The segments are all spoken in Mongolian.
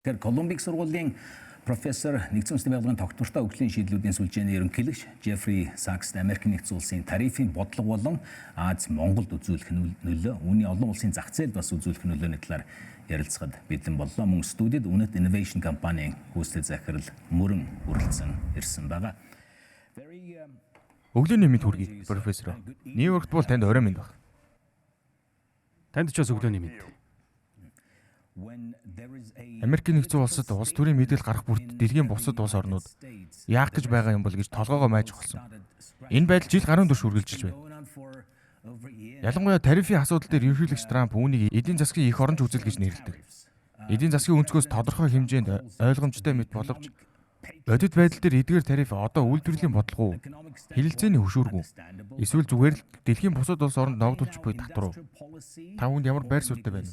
Тэгэхээр Колумбик сургуулийн профессор нэгдсэн үндэсний байгууллагын тогтвортой хөгжлийн шийдлүүдийн сүлжээний ерөнхийлөгч Жеффри Сакс Америкийн нэгдсэн улсын тарифын бодлого болон Аз Монголд үзүүлэх нөлөө, үүний олон улсын зах зээлд бас үзүүлэх нөлөөний талаар ярилцахад бэлэн боллоо. Мөн студид Үнэт Innovation компанийн гүйцэтгэх захирал Мөрөн хүрэлцэн ирсэн байгаа. Өглөөний мэнд хүргэе, профессор. Нью-Йоркт бол танд орой мэнд баг. Танд ч бас өглөөний мэнд. Америкийн нэгдсэн улсад улс төрийн мэдээлэл гарах бүрт дэлхийн бусад улс орнууд яах гэж байгаа юм бол гэж толгоогоо майж болсон. Энэ байдал жил гаруй турш үргэлжилж байна. Ялангуяа тарифын асуудал дээр ерөнхийлөгч Трамп үүнийг эдийн засгийн эх оронч үзэл гэж нэрлэдэг. Эдийн засгийн өнцгөөс тодорхой хэмжээнд ойлгомжтой мэт боловч бодит байдал дээр эдгээр тариф одоо үйлдвэрлэлийн бодлого уу, хэлэлцээний хөшүүргүү, эсвэл зүгээр л дэлхийн бусад улс оронд ногдуулж буй татвар уу? Та үүнд ямар байр суурьтай байна?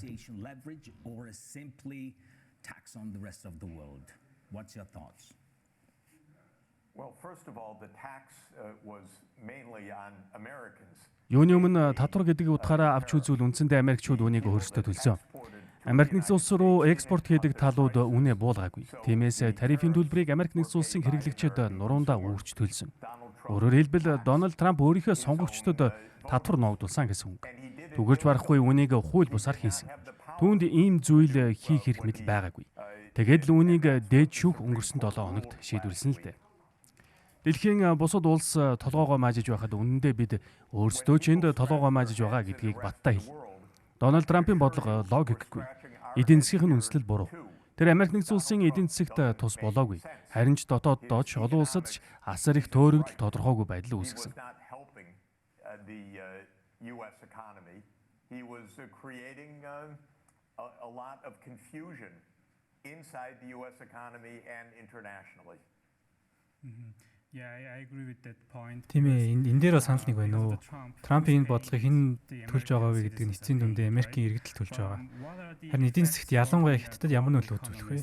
Юуны өмнө татвар гэдэг утгаараа авч үзвэл үндсэндээ Америкчууд үүнийг өөрсдөө төлсөн. Америк нэгдсэн улс руу экспорт хийдэг талууд үнэ буулгаагүй. Тиймээс тарифын төлбөрийг Америк нэгдсэн улсын хэрэглэгчид нуруундаа үүрч төлсөн. Өөрөөр хэлбэл Дональд Трамп өөрийнхөө сонгогчдод татвар ногдуулсан гэсэн үг. Түгэрч барахгүй үнийг хууль бусаар хийсэн. Түүнд ийм зүйл хийх хэрэг мэдэл байгаагүй. Тэгээд л үнийг дээд шүүх өнгөрсөн 7 хоногт шийдвэрлсэн л дээ. Дэлхийн бусад улс толгоогоо маажиж байхад үнэндээ бид өөрсдөө ч энд толгоогоо маажиж байгаа гэдгийг баттай хэл. Дональд Трампын бодлого логикгүй. Эдийн засгийн үндэслэл буруу. Тэр Америк нэгдсэн улсын эдийн засагт тус болоогүй. Харин ч дотооддоо ч олон улсад ч асар их төөрөгдөл тодорхойгүй байдал үүсгэсэн. Тийм ээ, энэ дээр санал нэг байна уу? Трампын энэ бодлогыг хэн төлж байгаа вэ гэдэг нь эцсийн дүндээ Америкийн иргэдэл төлж байгаа. Харин эдийн засагт ялангуяа Хятадд ямар нөлөө үзүүлэх вэ?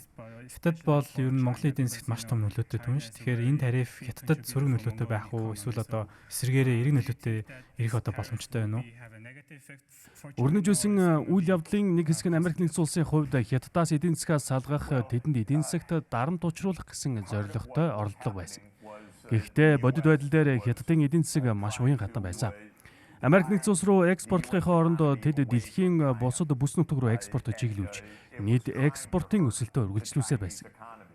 Хятад бол ер нь Монголын эдийн засагт маш том нөлөөтэй түн ш. Тэгэхээр энэ тариф Хятадд сөрөг нөлөөтэй байх уу? Эсвэл одоо эсрэгээрээ эрэг нөлөөтэй ирэх одоо боломжтой байна уу? Өрнөжүүлсэн үйл явдлын нэг хэсэг нь Америк нэгдсэн улсын хувьд Хятадаас эдийн засгаас салгах, тэдэнд эдийн засагт дарамт учруулах гэсэн зорилготой оролдлого байсан. Гэхдээ бодит байдал дээр Хятадын эдийн засаг маш уян хатан байсан. Америк нэгдсэн улс руу экспортлохын оронд тэд дэлхийн бусад бүс нутаг руу экспорт чиглүүлж, нийт экспортын өсөлтөө үргэлжлүүлсээр байсан.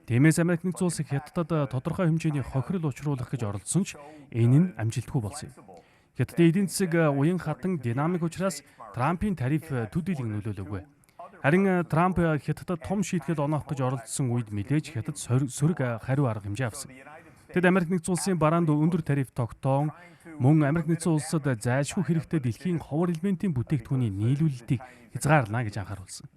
Тиймээс Америк нэгдсэн улс Хятадд тодорхой хэмжээний хохирол учруулах гэж оролдсон ч энэ нь амжилтгүй болсон юм. Хятадын эдийн засаг уян хатан динамик учраас Трампын тариф төдийлөн нөлөөлөөгүй. Харин Трамп Хятадд том шийтгэл оноох гэж оролдсон үед мэдээж Хятад сөрөг хариу арга хэмжээ авсан. Тэд Америк нэгдсэн улсын бараанд өндөр тариф тогтоон мөн Америк нэгдсэн улсад зайлшгүй хэрэгтэй дэлхийн ховор элементийн бүтээгдэхүүний нийлүүлэлтийг хязгаарлана гэж анхааруулсан.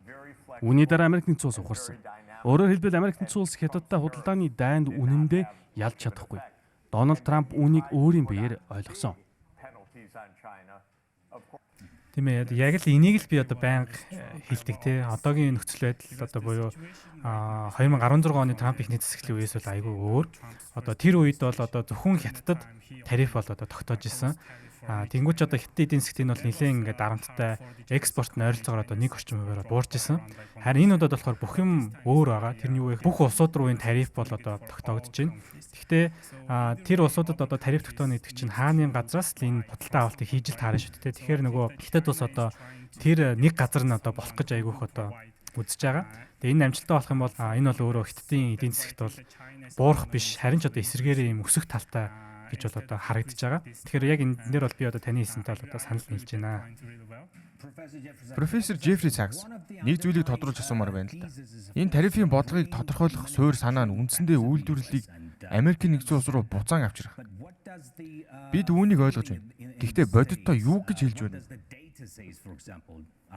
Үүний дараа Америк нэгдсэн улс ухарсан. Өөрөөр хэлбэл Америк нэгдсэн улс Хятадтай худалдааны дайнд үнэндээ ялж чадахгүй. Дональд Трамп үүнийг өөрийн биеэр ойлгосон. Тийм ээ, яг л энийг л би одоо байнга хэлдэг те. Одоогийн нөхцөл байдал одоо буюу 2016 оны Трамп ихний засаглалын үеэс бол айгүй өөр. Одоо тэр үед бол одоо зөвхөн Хятадд тариф бол одоо тогтоож исэн. Тэнгүүч одоо Хятадын эдийн засгт энэ бол нэлээд ингээд дарамттай экспорт нь ойролцоогоор одоо 1% буурч исэн. Харин энэ удаад болохоор бүх юм өөр байгаа. Тэрний юу вэ? Бүх улсууд руу энэ тариф бол одоо тогтоогдож байна. Гэхдээ тэр улсуудад одоо тариф тогтооно гэдэг чинь хааны газраас л энэ худалдаа авалтыг хийж л таарна шүү дээ. Тэгэхээр нөгөө Хятад бас одоо тэр нэг газар нь одоо болох гэж айгүйх одоо үзэж байгаа. Тэгээ энэ амжилттай болох юм бол энэ бол өөрөө Хятадын эдийн засгт бол буурах биш, харин ч одоо эсэргээрээ юм өсөх талтай гэж бол одоо харагдаж байгаа. Тэгэхээр яг энэ дээр бол би одоо таны хэлсэнтэй бол одоо санал нийлж байна. Профессор Жеффри Сакс нэг зүйлийг тодруулж асуумаар байна л да. Энэ тарифын бодлогыг тодорхойлох суурь санаа нь үндсэндээ үйлдвэрлэлийг Америкийн нэгдсэн улс руу буцаан авчрах. Бид үүнийг ойлгож байна. Гэхдээ бодиттой юу гэж хэлж байна?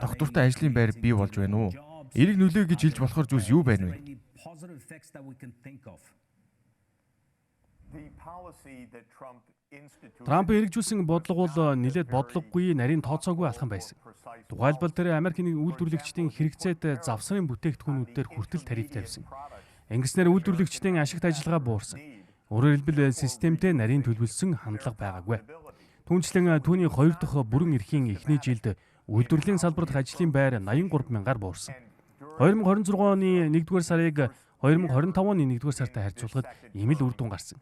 Доктортой ажлын байр бий болж байна уу? Эрэг нөлөө гэж хэлж болохоор зүйлс юу байна вэ? Трамп хэрэгжүүлсэн бодлого бол нэлээд бодлогогүй, нарийн тооцоогүй алхам байсан. Тухайлбал тэр Америкийн үйлдвэрлэгчдийн хэрэгцээтэй завсрын бүтээгдэхүүнүүд дээр хүртэл тариф тавьсан. Ингэснээр үйлдвэрлэгчдийн ашигт ажиллагаа буурсан. Өөрөөр хэлбэл системтэй нарийн төлөвлөсөн хандлага байгаагүй. Түүнчлэн түүний 2 дахь бүрэн эрхийн эхний жилд үйлдвэрлэлийн салбарт ажлын байр 83 мянгаар буурсан. 2026 оны 1-р сарыг 2025 оны 1-р сартай харьцуулахад ийм л үр дүн гарсан.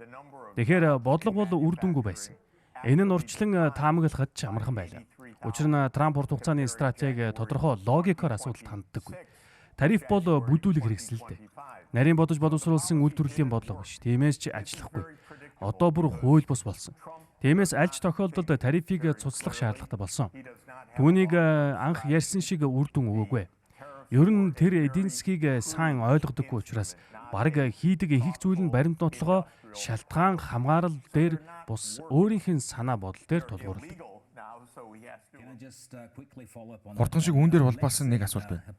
Тэгэхээр бодлого бол үр дүнгүй байсан. Энэ нь урьдчилан таамаглахад ч амархан байлаа. Учир нь Трамп урт хугацааны стратеги тодорхой логикоор асуудалд ханддаггүй. Тариф бол бүдүүлэг хэрэгсэлтэй. Нарийн бодож боловсруулсан үйлдвэрлэлийн бодлого биш. Тиймээс ч ажиллахгүй. Одоо бүр хууль бус болсон. Тиймээс аль ч тохиолдолд тарифыг цуцлах шаардлагатай болсон. Түүнийг анх ярьсан шиг үр дүн өгөөгүй. Ер нь тэр эдийн засгийг сайн ойлгодоггүй учраас бараг хийдэг их зүйл нь баримт нотлогоо шалтгаан хамгаалал дээр бус өөрийнх нь санаа бодол дээр тулгуурладаг. Хурдан шиг үүн дээр улбалсан нэг асуулт байна.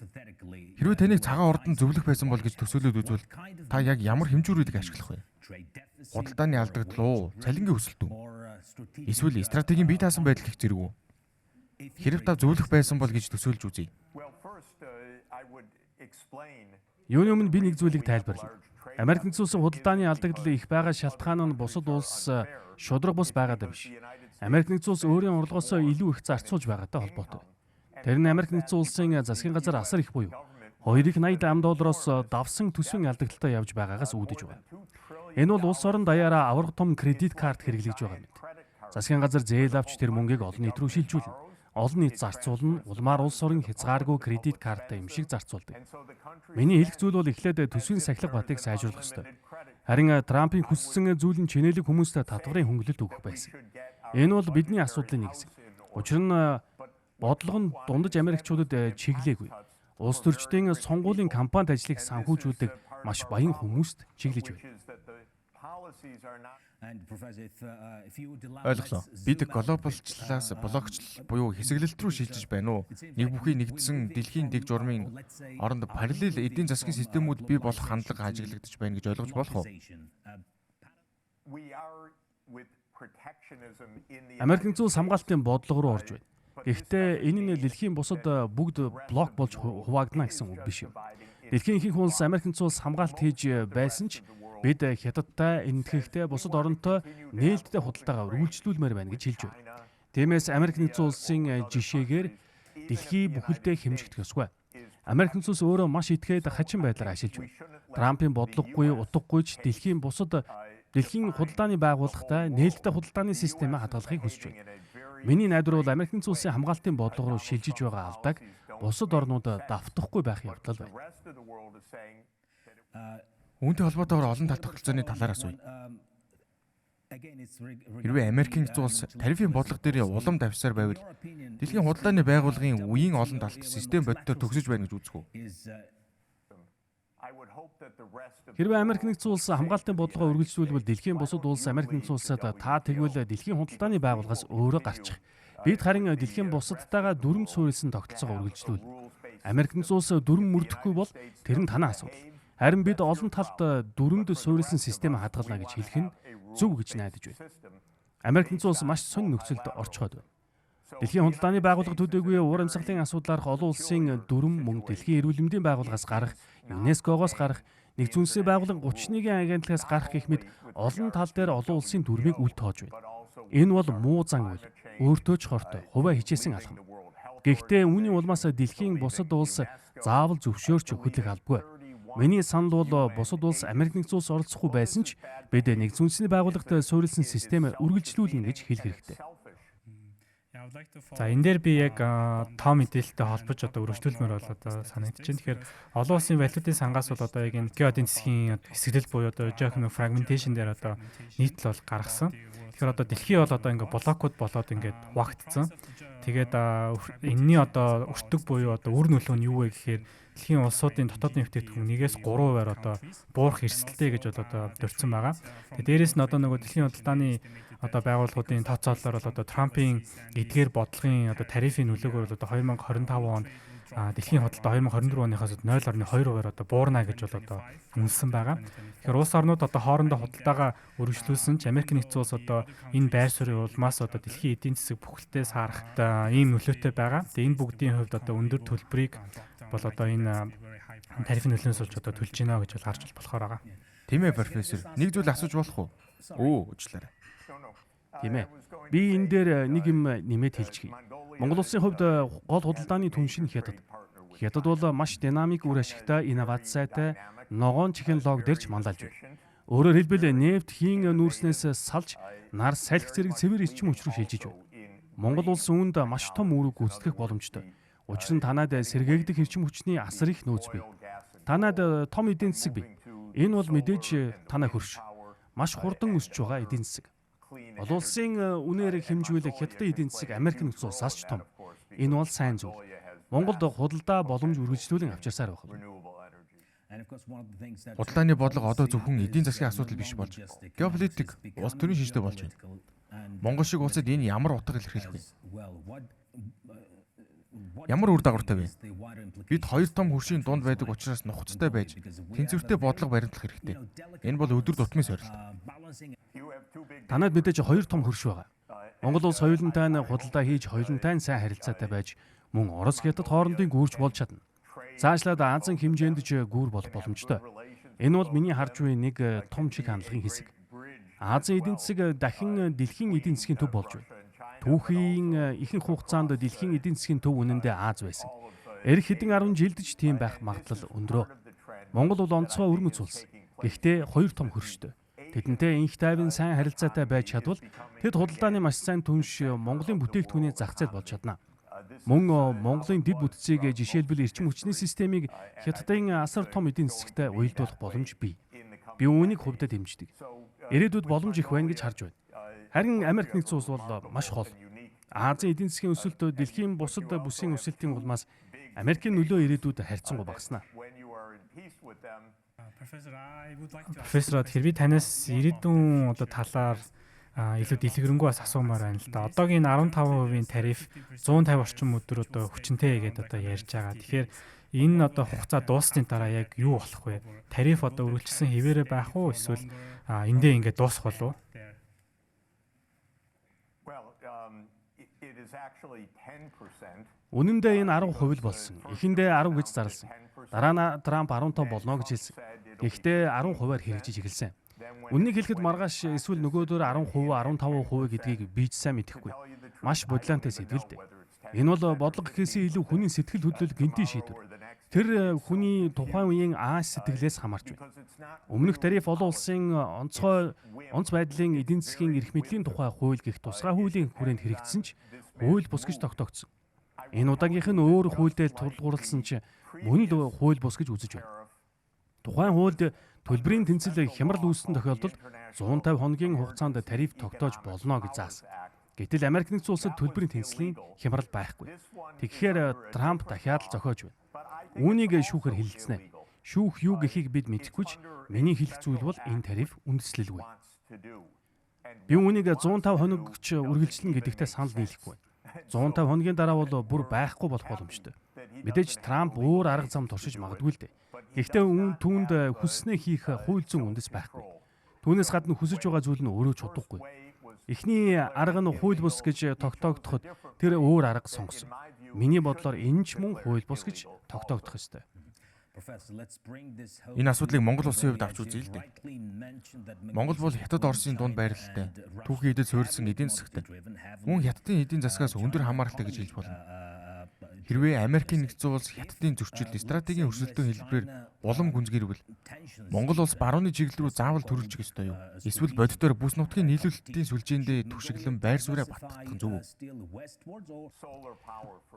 Хэрвээ таныг цагаан ордон зөвлөх байсан бол гэж төсөөлөд үзвэл та яг ямар хэмжүүрүүдийг ашиглах вэ? Худалдааны алдагдал уу, цалингийн өсөлт үү? Эсвэл стратегийн бие даасан байдал гэх зэрэг үү? Хэрв та зөвлөх байсан бол гэж төсөөлж үзье. Юуны өмнө би нэг зүйлийг тайлбарлая. Америк нэгдсэн улсын худалдааны алдагдал их байгаа шалтгаан нь бусад улс шудраг бус байгаад биш. Америк нэгдсэн улс өөрийн орлогоосоо илүү их зарцуулж байгаатай холбоотой. Тэр нь Америк нэгдсэн улсын засгийн газар асар их буюу 280 ам доллароос давсан төсвийн алдагдaltaй явж байгаагаас үүдэж байгаа. Энэ бол улс орон даяараа авраг том кредит карт хэрэглэж байгаа мэт. Засгийн газар зээл авч тэр мөнгийг олон нийт рүү шилжүүлнэ. Олон нийт зарцуулна, улмаар улс орон хязгааргүй кредит карттай юм шиг зарцуулдаг. Миний хэлэх зүйл бол эхлээд төсвийн сахилга батыг сайжруулах ёстой. Харин Трампын хүссэн зүйл нь чинэлэг хүмүүст татварын хөнгөлөлт өгөх байсан. Энэ бол бидний асуудлын нэг хэсэг. Учир нь бодлого нь дундаж Америкчуудад чиглээгүй. Улс төрчдийн сонгуулийн кампанит ажлыг санхүүжүүлдэг маш баян хүмүүст чиглэж байна. Ойлголоо. Бид глобалчлалаас блокчлал буюу хэсэглэлт рүү шилжиж байна уу? Нэг бүхий нэгдсэн дэлхийн дэг журмын оронд параллел эдийн засгийн системүүд бий болох хандлага ажиглагдаж байна гэж ойлгож болох уу? Америк нэгдсэн улс хамгаалтын бодлого руу орж байна. Гэхдээ энэ нь дэлхийн бусад бүгд блок болж хуваагдана гэсэн үг биш юм. Дэлхийн ихэнх улс Америк нэгдсэн улс хамгаалт хийж байсан ч бид хятадтай, энэтхэгтэй, бусад оронтой нээлттэй худалдаагаа үргэлжлүүлмээр байна гэж хэлж байна. Тиймээс Америк нэгдсэн улсын жишээгээр дэлхий бүхэлдээ хэмжигдэх ёсгүй. Америк нэгдсэн улс өөрөө маш итгээд хачин байдлаар ашиглаж байна. Трампын бодлогогүй, утгагүй ч дэлхийн худалдааны байгууллагатай нээлттэй худалдааны системээ хадгалахыг хүсэж байна. Миний найдвар бол Америк нэгдсэн улсын хамгаалтын бодлого руу шилжиж байгаа алдааг бусад орнууд давтахгүй байх явдал байна. Үүнтэй холбоотойгоор олон тал тогтолцооны талаар асууя. Хэрвээ Америк нэгдсэн улс тарифын бодлого дээр улам давсаар байвал дэлхийн худалдааны байгууллагын үеийн олон талт систем бодитоор төгсөж байна гэж үзэх үү? Хэрвээ Америк нэгдсэн улс хамгаалтын бодлогоо үргэлжлүүлвэл дэлхийн бусад улс Америк нэгдсэн улсад та тэгвэл дэлхийн худалдааны байгууллагаас өөрөө гарчих. Бид харин дэлхийн бусадтайгаа дүрм суурилсан тогтолцоогоо үргэлжлүүл. Америк нэгдсэн улс дүрм мөрдөхгүй бол тэр нь танаа асуудал. Харин бид олон талд дүрмд суурилсан системээ хадгална гэж хэлэх нь зөв гэж найдаж байна. Америк нэгдсэн улс маш сонин нөхцөлд орчход байна. Дэлхийн худалдааны байгууллага төдийгүй уур амьсгалын асуудлаарх олон улсын дүрм мөн дэлхийн эрүүл мэндийн байгууллагаас гарах, ЮНЕСКО-гоос гарах, нэгдсэн улсын байгууллага 31 агентлагаас гарах гэх мэт олон тал дээр олон улсын дүрмийг үл тоож байна. Энэ бол муу зан үйл, өөртөө ч хортой, хувиа хичээсэн алхам. Гэхдээ үүний улмаас дэлхийн бусад улс заавал зөвшөөрч хөдлөх албагүй. Миний санал бол бусад улс Америк нэгдсэн улс оролцохгүй байсан ч бид нэгдсэн улсын байгууллагад суурилсан системээ үргэлжлүүлнэ гэж хэлэх хэрэгтэй. За энэ дээр би яг том мэдээлэлтэй холбож өргөжлүүлмээр бол санагдаж байна. Тэгэхээр олон улсын валютын сангаас бол яг энэ геодын засгийн хэсэглэл буюу жоохон fragmentation дээр нийтлэл бол гаргасан. Тэгэхээр дэлхий бол ингээ блокууд болоод ингээ хуваагдсан. Тэгээд энэний өртөг буюу үр нөлөө нь юу вэ гэхээр дэлхийн улсуудын дотоодын бүтээгдэхүүн 1-3%-аар буурах эрсдэлтэй гэж дурдсан байгаа. Тэгээд дээрэс нь нөгөө дэлхийн худалдааны байгууллагуудын тооцоололоор бол Трампын эдгээр бодлогын тарифын нөлөөгөөр 2025 он дэлхийн худалдаа 2024 оныхаас 0.2%-аар буурна гэж үнэлсэн байгаа. Тэгэхээр улс орнууд хоорондоо худалдаагаа өргөжлүүлсэн ч Америк нэгдсэн улс энэ байр суурийн улмаас дэлхийн эдийн засаг бүхэлдээ саарахт ийм нөлөөтэй байгаа. Тэгээ энэ бүгдийн хувьд өндөр төлбөрийг бол энэ тарифын нөлөөнөөс болж төлж гинэ гэж гарч болохоор байгаа. Тийм ээ профессор. Нэг зүйл асууж болох уу? Уучлаарай. Тийм ээ. Би энэ дээр нэг юм нэмээд хэлчихье. Монгол улсын хувьд гол худалдааны түн шин Хятад. Хятад бол маш динамик үр ашигтай, инновацтай, ногоон технологи дэрж мандалж байна. Өөрөөр хэлбэл нефт хийн нүүрснээс салж нар салхи зэрэг цэвэр эрчим хүч рүү шилжиж байна. Монгол улс үүнд маш том үүрэг гүйцэтгэх боломжтой. Учир нь танад сэргээгдэх эрчим хүчний асар их нөөц бий. Танад том эдийн засаг бий. Энэ бол мэдээж танай хөрш. Маш хурдан өсөж байгаа эдийн засаг. Олон улсын үнээр хэмжүүлэх Хятадын эдийн засаг Америк нэгдсэн улсаас ч том. Энэ бол сайн зүйл. Монголд худалдаа боломж үргэлжлүүлэн авчирсаар байна. Худалдааны бодлого одоо зөвхөн эдийн засгийн асуудал биш болж геополитик улс төрийн шинжтэй болж байна. Монгол шиг улсад энэ ямар утга илэрхийлэх вэ? Ямар үр дагавартай вэ? Бид хоёр том хөршийн дунд байдаг учраас нухацтай байж тэнцвэртэй бодлого баримтлах хэрэгтэй. Энэ бол өдөр тутмын сорилт. Танад мэдээж хоёр том хөрш байгаа. Монгол улс хоёулантай нь худалдаа хийж хоёулантай нь сайн харилцаатай байж мөн Орос Хятад хоорондын гүрж болж чадна. Цаашлаад Азийн хэмжээнд ч гүүр болох боломжтой. Энэ бол миний харж буй нэг том чиг хандлагын хэсэг. Азийн эдийн засаг дахин дэлхийн эдийн засгийн төв болж байна. Түүхийн ихэнх хугацаанд дэлхийн эдийн засгийн төв үнэндээ Аз байсан. Ирэх хэдэн 10 жилд ч тийм байх магадлал өндрөө. Монгол бол онцгой өрмөц улс. Гэхдээ хоёр том хөрштэй. Тэдэнтэй инх тайван сайн харилцаатай байж чадвал тэд худалдааны маш сайн түнш Монголын бүтээгдэхүүний зах зээл болж чадна. Мөн Монголын дэд бүтцийг жишээлбэл эрчим хүчний системийг Хятадын асар том эдийн засагтай уялдуулах боломж бий. Би үүнийг хувьдаа дэмждэг. Ирээдүйд боломж их байна гэж харж байна. Харин Америк нэгдсэн улс бол маш хол. Азийн эдийн засгийн өсөлт дэлхийн бусад бүсийн өсөлтийн улмаас Америкийн нөлөө ирээдүйд харьцангуй багаснаа. Профессор тэгэхээр би танаас ирээдүйн одоо талаар илүү дэлгэрэнгүй бас асуумаар байна л да. Одоогийн 15% тариф 150 орчим өдөр одоо хүчнтэй гэдэг одоо ярьж байгаа. Тэгэхээр энэ одоо хугацаа дууссаны дараа яг юу болох вэ? Тариф одоо үргэлжилсэн хэвээрээ байх уу эсвэл эндээ ингээд дуусах болов уу? Үнэндээ энэ 10% л болсон. Эхэндээ 10 гэж зарласан. Дараа нь Трамп 15 болно гэж хэлсэн. Гэхдээ 10%-аар хэрэгжиж эхэлсэн. Үннийг хэлэхэд маргааш эсвэл нөгөөдөр 10%, 15% гэдгийг би ч сайн мэдэхгүй. Маш бодлоонтой сэтгэл дээ. Энэ бол бодлого гэхээсээ илүү хүний сэтгэл хөдлөл гинтийн шийдвэр. Тэр хүний тухайн үеийн ааш сэтгэлээс хамаарч байна. Өмнөх тариф олон улсын онц байдлын эдийн засгийн эрх мэдлийн тухай хууль гэх тусгай хуулийн хүрээнд хэрэгжсэн ч хууль бус гэж тогтоогдсон. Энэ удаагийнх нь өөр хуультай тулгуурласан ч мөн л хууль бус гэж үзэж байна. Тухайн хуульд төлбөрийн тэнцэл хямрал үүссэн тохиолдолд 150 хоногийн хугацаанд тариф тогтоож болно гэж заасан. Гэтэл Америк нэгдсэн улсад төлбөрийн тэнцлийн хямрал байхгүй. Тэгэхээр Трамп дахиад л зохиож байна. Үүнийг шүүхээр хэлэлцэнэ. Шүүх юу гэхийг бид мэдэхгүй ч миний хэлэх зүйл бол энэ тариф үндэслэлгүй. Би үүнийг 150 хоногч үргэлжлэнэ гэдэгтээ санал нийлэхгүй. 150 хоногийн дараа бол бүр байхгүй болох боломжтой. Мэдээж Трамп өөр арга зам туршиж магадгүй л дээ. Гэхдээ түүнд хүснээ хийх хууль зүйн үндэс байхгүй. Түүнээс гадна хүсэж байгаа зүйл нь өөрөө чудахгүй. Эхний арга нь хууль бус гэж тогтоогдоход тэр өөр арга сонгосон. Миний бодлоор энэ ч мөн хууль бус гэж тогтоогдох ёстой. Энэ асуудлыг Монгол улсын хувьд авч үзье л дээ. Монгол бол Хятад Оросын дунд байралтай, түүхий эдэд суурилсан эдийн засагтай. Мөн Хятадын эдийн засгаас өндөр хамааралтай гэж хэлж болно. Хэрвээ Америкийн нэгдсэн улс Хятадын зөрчил, стратегийн өрсөлдөөн хэлбэрээр улам гүнзгийрвэл Монгол улс барууны чиглэл рүү заавал төрүүлчих ёстой юу? Эсвэл боддоор бүс нутгийн нийлүүлэлтийн сүлжээндээ түшиглэн байр сууриа баттгах нь зөв үү?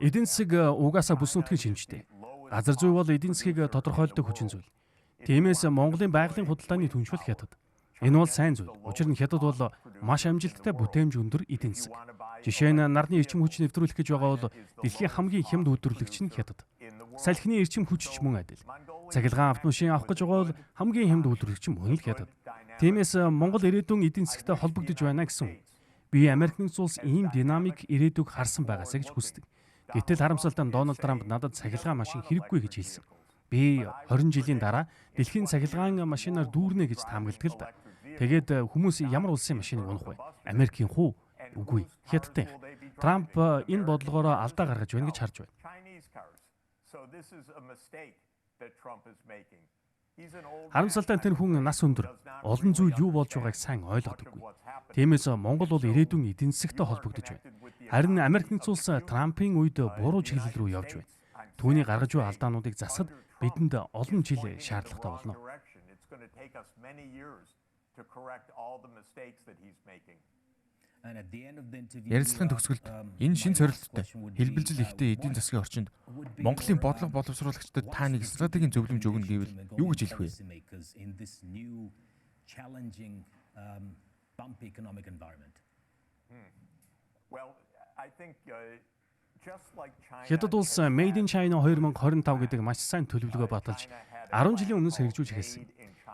Эдийн засаг угаасаа бүс нутгийн шинжтэй. Газар зүй бол эдийн засгийг тодорхойлдог хүчин зүйл. Тиймээс Монголын байгалийн худалдааны түнш бол Хятад. Энэ бол сайн зүйл. Учир нь Хятад бол маш амжилттай бүтээмж өндөр эдийн засаг. Жишээ нь нарны эрчим хүч нэвтрүүлэх гэж байгаа бол дэлхийн хамгийн хямд үйлдвэрлэгч нь Хятад. Салхины эрчим хүч ч мөн адил. Цахилгаан автомашин авах гэж байгаа бол хамгийн хямд үйлдвэрлэгч нь мөн л Хятад. Тиймээс Монгол ирээдүйн эдийн засагтай холбогдож байна гэсэн үг. Би Америк нэгдсэн улс ийм динамик ирээдүйг харсан байгаасаа гэж хүсдэг. Гэтэл харамсалтай нь Дональд Трамп надад цахилгаан машин хэрэггүй гэж хэлсэн. Би 20 жилийн дараа дэлхийн цахилгаан машинаар дүүрнэ гэж таамагладаг л да. Тэгээд хүмүүс ямар улсын машиныг унах вэ? Америкийн хүү? Үгүй, Хятадын. Трамп энэ бодлогоороо алдаа гаргаж байна гэж харж байна. Харамсалтай нь тэр хүн нас өндөр, олон зүйл юу болж байгааг сайн ойлгодоггүй. Тиймээс Монгол бол ирээдүйн эдийн засагтай холбогдож байна. Харин Америк нэгдсэн улс Трампын үед буруу чиглэл рүү явж байна. Түүний гаргаж буй алдаануудыг засахад бидэнд олон жил шаардлагатай болно. Ярилцлагын төгсгөлд энэ шин цорилттой хэлбэлзэл ихтэй эдийн засгийн орчинд Монголын бодлого боловсруулагчдад та нэг стратегийн зөвлөмж өгнө гэвэл юу гэж хэлэх вэ? Хятад улс Made in China 2025 гэдэг маш сайн төлөвлөгөө баталж 10 жилийн өмнөөс хэрэгжүүлж эхэлсэн.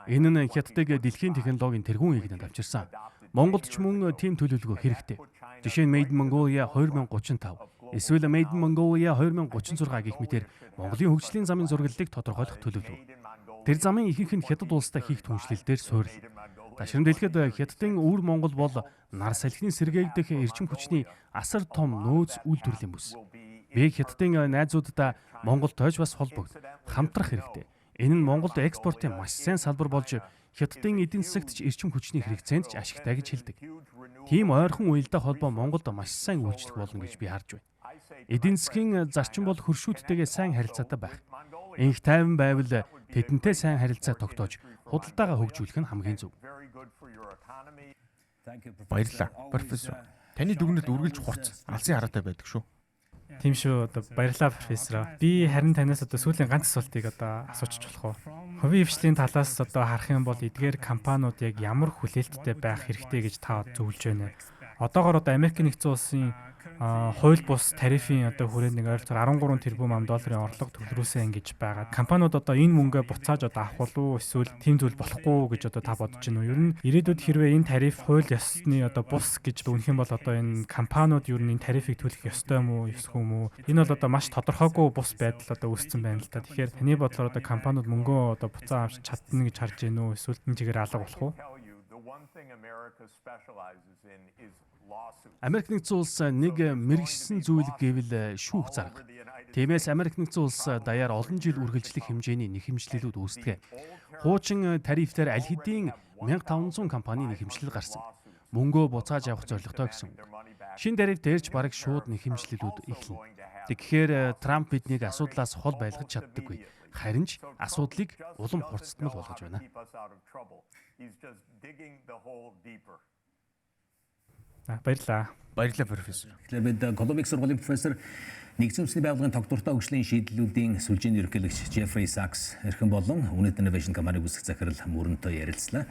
Энэ нь Хятадыг дэлхийн технологийн тэргуун хийгдэнд авчирсан. Монголд ч мөн тийм төлөвлөгөө хэрэгтэй. Жишээ нь Made in Mongolia 2035, эсвэл Made in Mongolia 2036 гэх мэтээр Монголын хөгжлийн замын зураглалыг тодорхойлох төлөвлөв. Тэр замын ихэнх нь Хятад улстай хийх түншлэлээр суурил. Ташрам дэлгэхэд Хятадын өвөр Монгол бол нар салхины сэргээгдэх эрчим хүчний асар том нөөц үйлдвэрлэлийн бүс. Би Хятадын найзуудаа Монголд тойж бас холбогд хамтрах хэрэгтэй. Энэ нь Монголд экспортын маш сайн салбар болж Хятадын эдийн засагт ч эрчим хүчний хэрэгцээнд ч ашигтай гэж хэлдэг. Тийм ойрхон уялдаа холбоо Монголд маш сайн үйлчлэх болно гэж би харж байна. Эдийн засгийн зарчим бол хөршүүдтэйгээ сайн харилцаатай байх. Инх тайван байвал тэдэнтэй сайн харилцаа тогтоож худалдаагаа хөгжүүлэх нь хамгийн зөв. Баярлалаа, профессор. Таны дүгнэлт үргэлж хурц, алсын хараатай байдаг шүү. Тийм шүү. Одоо баярлалаа профессор. Би харин танаас одоо сүүлийн ганц асуултыг одоо асуучих болох уу? Хувийн хвшлийн талаас одоо харах юм бол эдгээр компаниуд яг ямар хүлээлттэй байх хэрэгтэй гэж та зөвлөж байна. Одоогоор одоо Америк нэгдсэн улсын хууль бус тарифын одоо хүрээнд нэг ойролцоогоор 13 тэрбум $ын орлого төвлөрүүлсэн гэж байгаа. Компаниуд одоо энэ мөнгөө буцааж одоо авах болов уу эсвэл тийм зүйл болохгүй гэж одоо та бодож байна уу? Ер нь ирээдүйд хэрвээ энэ тариф хууль ёсны одоо бус гэж үнэх юм бол одоо энэ компаниуд ер нь энэ тарифыг төлөх ёстой юм уу, ёсгүй юм уу? Энэ бол одоо маш тодорхойгүй бус байдал одоо үүссэн байна л та. Тэгэхээр таны бодлоор одоо компаниуд мөнгөө одоо буцаа авч чадна гэж харж байна уу? Эсвэл энэ чигээр алга болох уу? Америк нэгдсэн улс нэг мэрэгшсэн зүйл гэвэл шүүх зарга. Тиймээс Америк нэгдсэн улс даяар олон жил үргэлжлэх хэмжээний нэхэмжлэлүүд үүсдэг. Хуучин тарифээр аль хэдийн 1500 компани нэхэмжлэл гарсан. Мөнгөө буцааж авах зорилготой гэсэн. Шинэ тариф дээрч бараг шууд нэхэмжлэлүүд эхэлнэ. Тэгэхээр Трамп биднийг асуудлаас хол байлгаж чаддаггүй. Харин ч асуудлыг улам хурцтмал болгож байна. Баярлалаа. Баярлалаа профессор. Тэгэхээр бид Колумбик сургуулийн профессор нэгдсэн үндэсний байгууллагын тогтвортой хөгжлийн шийдлүүдийн сүлжээний ерөнхийлөгч Jeffrey Sachs эрхэм болон Unit Innovation компаниг үүсгэх захирал мөрөнтөө ярилцлаа.